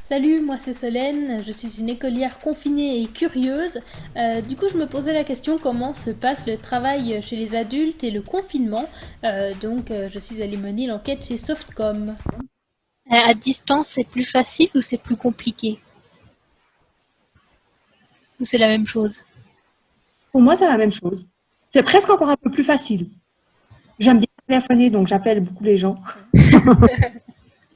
Salut, moi c'est Solène, je suis une écolière confinée et curieuse. Du coup, je me posais la question comment se passe le travail chez les adultes et le confinement. Je suis allée mener l'enquête chez Softcom. À distance, c'est plus facile ou c'est plus compliqué? Ou c'est la même chose? Pour moi, c'est la même chose. C'est presque encore un peu plus facile. J'aime bien téléphoner, donc j'appelle beaucoup les gens.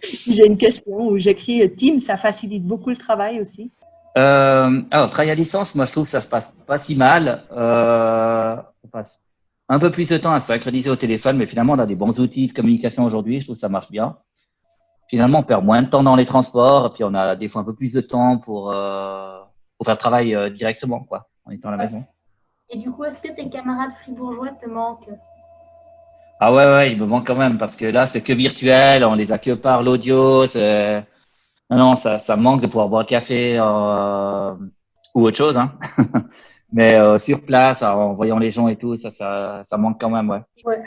Si j'ai une question ou j'écris Teams, ça facilite beaucoup le travail aussi. Travail à distance, moi je trouve que ça se passe pas si mal. On passe un peu plus de temps à se synchroniser au téléphone, mais finalement on a des bons outils de communication aujourd'hui, je trouve que ça marche bien. Finalement, on perd moins de temps dans les transports, et puis on a des fois un peu plus de temps pour faire le travail directement, quoi, en étant à la maison. Et du coup, est-ce que tes camarades fribourgeois te manquent? Ah ouais, il me manque quand même, parce que là c'est que virtuel, on les a que par l'audio. Non, ça me manque de pouvoir boire le café ou autre chose, hein. Mais sur place, en voyant les gens et tout, ça manque quand même, ouais. Ouais.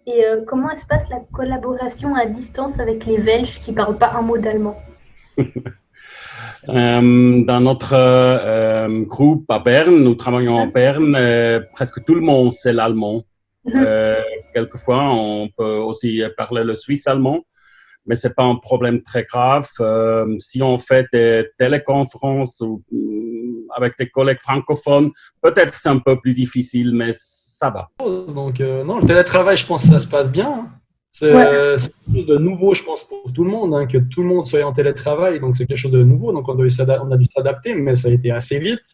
Et comment se passe la collaboration à distance avec les Belges qui parlent pas un mot d'allemand? Dans notre groupe à Berne, nous travaillons à Berne, presque tout le monde sait l'allemand. Euh, Quelquefois, on peut aussi parler le suisse-allemand, mais c'est pas un problème très grave. Si on fait des téléconférences avec des collègues francophones, peut-être c'est un peu plus difficile, mais ça va. Donc, non, le télétravail, je pense que ça se passe bien, hein. Ouais. C'est quelque chose de nouveau, je pense, pour tout le monde, hein, que tout le monde soit en télétravail. Donc, c'est quelque chose de nouveau. Donc, on a dû s'adapter, mais ça a été assez vite.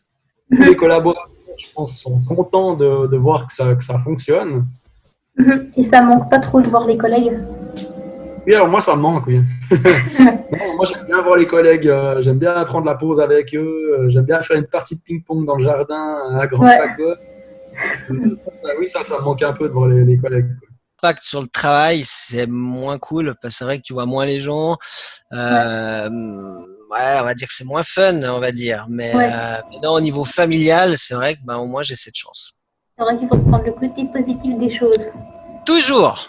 Tous les collaborateurs, je pense, sont contents de voir que ça fonctionne. Et ça manque pas trop de voir les collègues. Oui, alors moi, ça me manque, oui. Non, moi, j'aime bien voir les collègues. J'aime bien prendre la pause avec eux. J'aime bien faire une partie de ping-pong dans le jardin à Grand Ouais. Spago. Oui, ça me manquait un peu de voir les collègues. L'impact sur le travail, c'est moins cool parce que c'est vrai que tu vois moins les gens. Ouais. Ouais, on va dire que c'est moins fun, on va dire. Ouais. Mais non, au niveau familial, c'est vrai que au moins j'ai cette chance. C'est vrai qu'il faut prendre le côté positif des choses. Toujours.